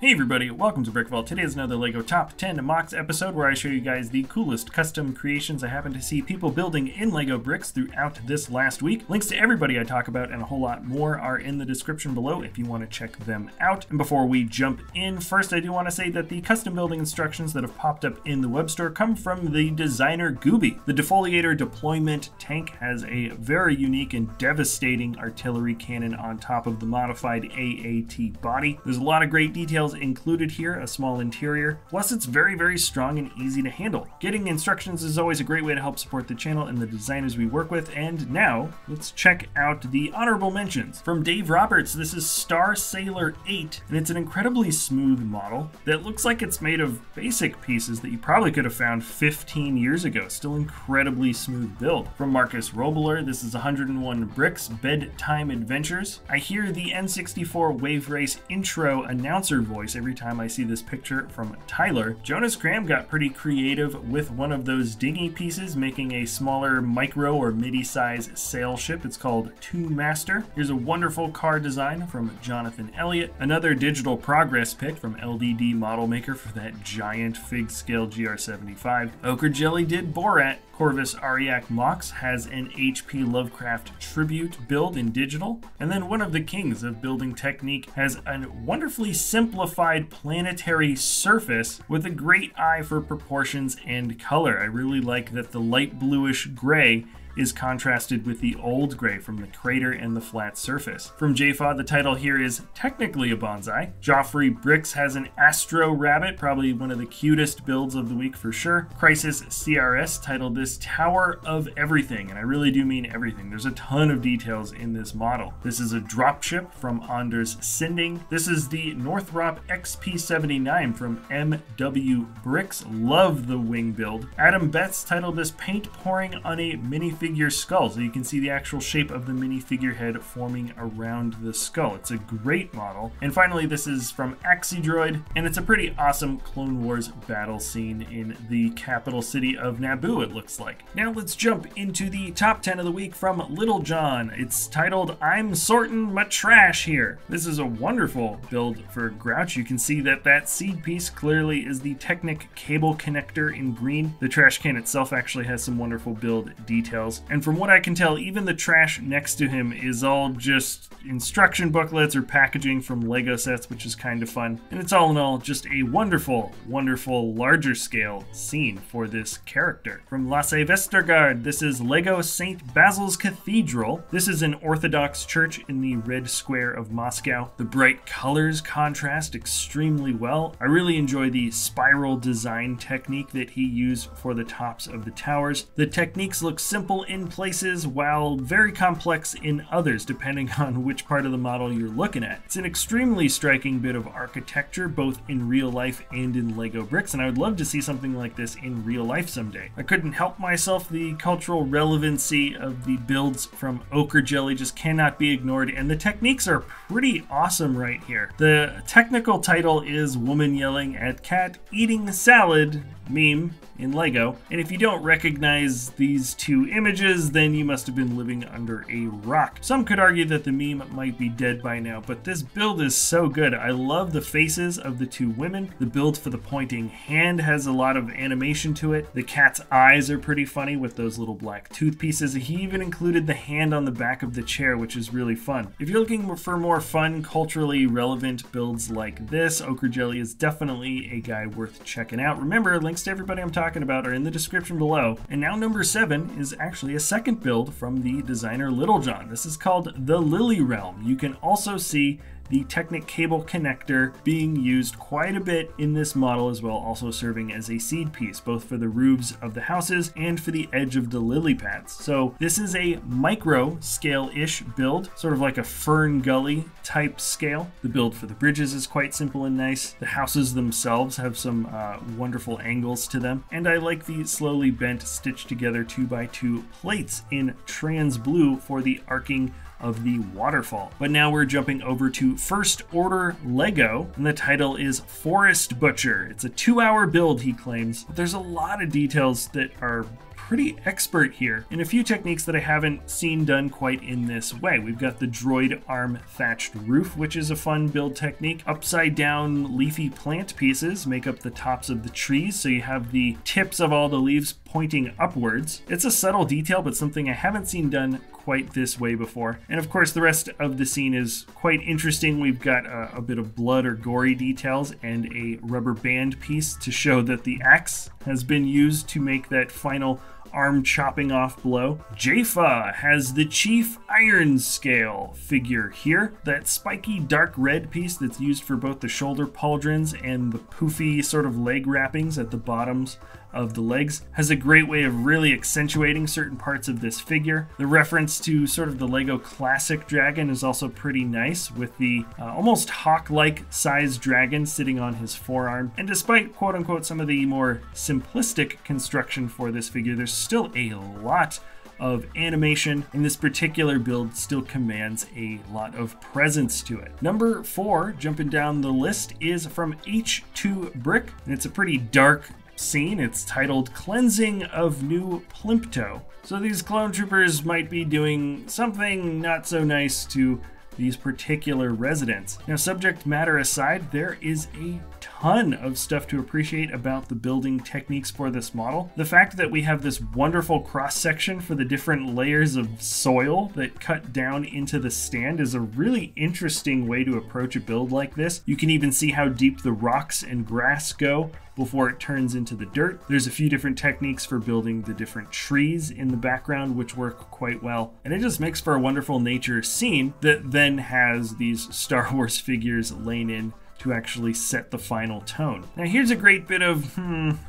Hey everybody, welcome to BrickVault. Today is another LEGO Top 10 MOCs episode where I show you guys the coolest custom creations I happen to see people building in LEGO bricks throughout this last week. Links to everybody I talk about and a whole lot more are in the description below if you want to check them out. And before we jump in, first I do want to say that the custom building instructions that have popped up in the web store come from the designer Gooby. The Defoliator deployment tank has a very unique and devastating artillery cannon on top of the modified AAT body. There's a lot of great details included here, a small interior, plus it's very strong and easy to handle. Getting instructions is always a great way to help support the channel and the designers we work with, and now let's check out the honorable mentions. From Dave Roberts, this is Star Sailor 8, and it's an incredibly smooth model that looks like it's made of basic pieces that you probably could have found 15 years ago. Still incredibly smooth build. From Marcus Roebler, this is 101 Bricks Bedtime Adventures. I hear the N64 Wave Race intro announcer voice every time I see this picture from Tyler. Jonas Graham got pretty creative with one of those dinghy pieces, making a smaller micro or midi-size sail ship. It's called Tomb Master. Here's a wonderful car design from Jonathan Elliott. Another digital progress pick from LDD Model Maker for that giant fig scale GR75. Ochre Jelly did Borat. Corvus Ariak MOCs has an HP Lovecraft tribute build in digital. And then one of the kings of building technique has a wonderfully simplified planetary surface with a great eye for proportions and color. I really like that the light bluish gray is contrasted with the old gray from the crater and the flat surface. From Jayfa, the title here is technically a bonsai. Joffrey Bricks has an Astro Rabbit, probably one of the cutest builds of the week for sure. Crisis CRS titled this Tower of Everything, and I really do mean everything. There's a ton of details in this model. This is a dropship from Anders Sinding. This is the Northrop XP79 from MW Bricks. Love the wing build. Adam Betts titled this Paint Pouring on a Minifigure skull, so you can see the actual shape of the minifigure head forming around the skull. It's a great model. And finally, this is from Axidroid, and it's a pretty awesome Clone Wars battle scene in the capital city of Naboo, it looks like. Now let's jump into the top 10 of the week from LittleJohn. It's titled I'm Sortin' My Trash Here. This is a wonderful build for Grouch. You can see that that seed piece clearly is the Technic cable connector in green. The trash can itself actually has some wonderful build details. And from what I can tell, even the trash next to him is all just instruction booklets or packaging from Lego sets, which is kind of fun. And it's all in all just a wonderful larger scale scene for this character. From Lasse Vestergard, this is Lego St. Basil's Cathedral. This is an Orthodox church in the red square of Moscow. The bright colors contrast extremely well. I really enjoy the spiral design technique that he used for the tops of the towers. The techniques look simple in places while very complex in others, depending on which part of the model you're looking at. It's an extremely striking bit of architecture, both in real life and in Lego bricks, and I would love to see something like this in real life someday. I couldn't help myself. The cultural relevancy of the builds from Ochre Jelly just cannot be ignored, and the techniques are pretty awesome right here. The technical title is Woman Yelling at Cat Eating Salad meme in Lego, and if you don't recognize these two images, then you must have been living under a rock. Some could argue that the meme might be dead by now, but this build is so good. I love the faces of the two women. The build for the pointing hand has a lot of animation to it. The cat's eyes are pretty funny with those little black tooth pieces. He even included the hand on the back of the chair, which is really fun. If you're looking for more fun, culturally relevant builds like this, Ochre Jelly is definitely a guy worth checking out. Remember, links to everybody I'm talking about are in the description below. And now number 7 is actually a second build from the designer LittleJohn. This is called the Lily Realm. You can also see the Technic cable connector being used quite a bit in this model as well, also serving as a seed piece, both for the roofs of the houses and for the edge of the lily pads. So this is a micro scale-ish build, sort of like a Fern Gully type scale. The build for the bridges is quite simple and nice. The houses themselves have some wonderful angles to them, and I like the slowly bent, stitched together 2x2 plates in trans blue for the arcing of the waterfall. But now we're jumping over to First Order Lego, and the title is Forest Butcher. It's a 2-hour build, he claims, but there's a lot of details that are pretty expert here in a few techniques that I haven't seen done quite in this way. We've got the droid arm thatched roof, which is a fun build technique. Upside down leafy plant pieces make up the tops of the trees, so you have the tips of all the leaves pointing upwards. It's a subtle detail, but something I haven't seen done quite this way before. And of course, the rest of the scene is quite interesting. We've got a bit of blood or gory details and a rubber band piece to show that the axe has been used to make that final arm chopping off blow. Jayfa has the Chief Ironscale figure here. That spiky dark red piece that's used for both the shoulder pauldrons and the poofy sort of leg wrappings at the bottoms of the legs has a great way of really accentuating certain parts of this figure. The reference to sort of the Lego classic dragon is also pretty nice, with the almost hawk-like sized dragon sitting on his forearm. And despite quote-unquote some of the more simplistic construction for this figure, there's still a lot of animation, and this particular build still commands a lot of presence to it. Number 4, jumping down the list, is from H2 Brick, and it's a pretty dark scene. It's titled Cleansing of New Plympto. So these clone troopers might be doing something not so nice to these particular residents. Now, subject matter aside, there is a ton of stuff to appreciate about the building techniques for this model. The fact that we have this wonderful cross-section for the different layers of soil that cut down into the stand is a really interesting way to approach a build like this. You can even see how deep the rocks and grass go before it turns into the dirt. There's a few different techniques for building the different trees in the background, which work quite well. And it just makes for a wonderful nature scene that then has these Star Wars figures laying in to actually set the final tone. Now here's a great bit of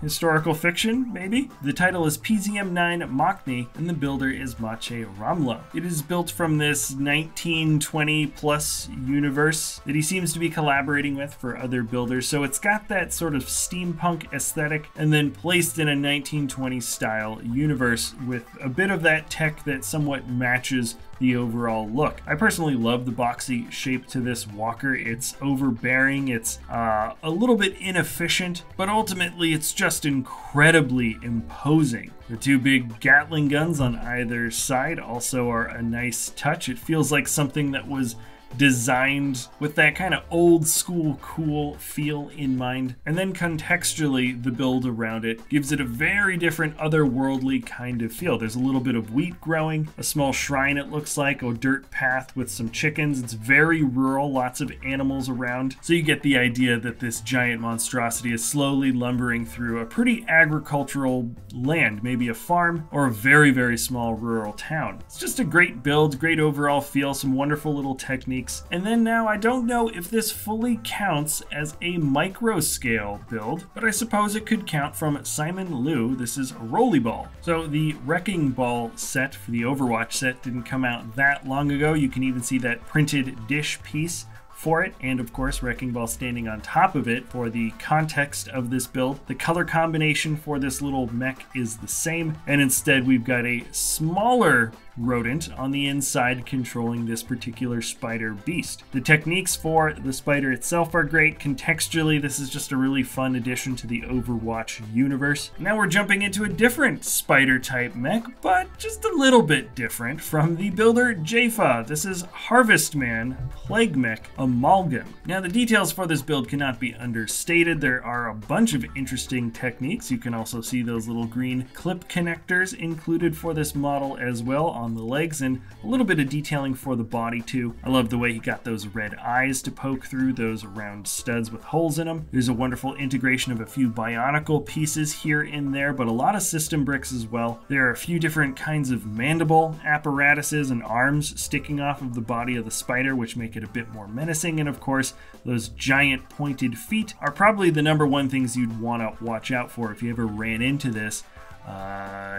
historical fiction, maybe. The title is PZM9 Mocny, and the builder is Maciej Ramlo. It is built from this 1920 plus universe that he seems to be collaborating with for other builders, so it's got that sort of steampunk aesthetic and then placed in a 1920s style universe with a bit of that tech that somewhat matches the overall look. I personally love the boxy shape to this walker. It's overbearing, it's a little bit inefficient, but ultimately it's just incredibly imposing. The two big Gatling guns on either side also are a nice touch. It feels like something that was designed with that kind of old school cool feel in mind. And then contextually, the build around it gives it a very different otherworldly kind of feel. There's a little bit of wheat growing, a small shrine it looks like, a dirt path with some chickens. It's very rural, lots of animals around. So you get the idea that this giant monstrosity is slowly lumbering through a pretty agricultural land, maybe a farm or a very, very small rural town. It's just a great build, great overall feel, some wonderful little techniques. And then now I don't know if this fully counts as a micro scale build, but I suppose it could count from Simon Liu. This is Rolli Ball. So the Wrecking Ball set for the Overwatch set didn't come out that long ago. You can even see that printed dish piece for it, and of course Wrecking Ball standing on top of it for the context of this build. The color combination for this little mech is the same, and instead we've got a smaller rodent on the inside controlling this particular spider beast. The techniques for the spider itself are great. Contextually, this is just a really fun addition to the Overwatch universe. Now we're jumping into a different spider type mech, but just a little bit different, from the builder Jayfa. This is Harvestman Plague Mech Amalgam. Now the details for this build cannot be understated. There are a bunch of interesting techniques. You can also see those little green clip connectors included for this model as well on the legs, and a little bit of detailing for the body too. I love the way he got those red eyes to poke through those round studs with holes in them. There's a wonderful integration of a few bionicle pieces here and there, but a lot of system bricks as well. There are a few different kinds of mandible apparatuses and arms sticking off of the body of the spider, which make it a bit more menacing, and of course those giant pointed feet are probably the #1 things you'd want to watch out for if you ever ran into this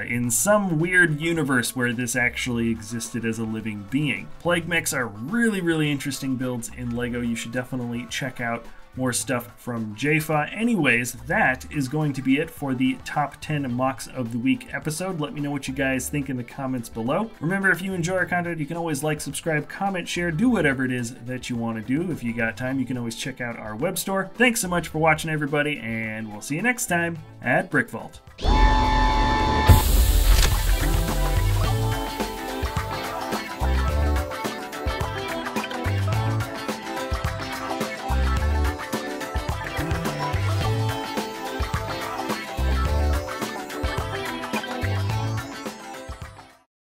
in some weird universe where this actually existed as a living being. Plague mechs are really, really interesting builds in LEGO. You should definitely check out more stuff from Jayfa. Anyways, that is going to be it for the top 10 mocks of the week episode. Let me know what you guys think in the comments below. Remember, if you enjoy our content, you can always like, subscribe, comment, share, do whatever it is that you want to do. If you got time, you can always check out our web store. Thanks so much for watching, everybody, and we'll see you next time at BrickVault.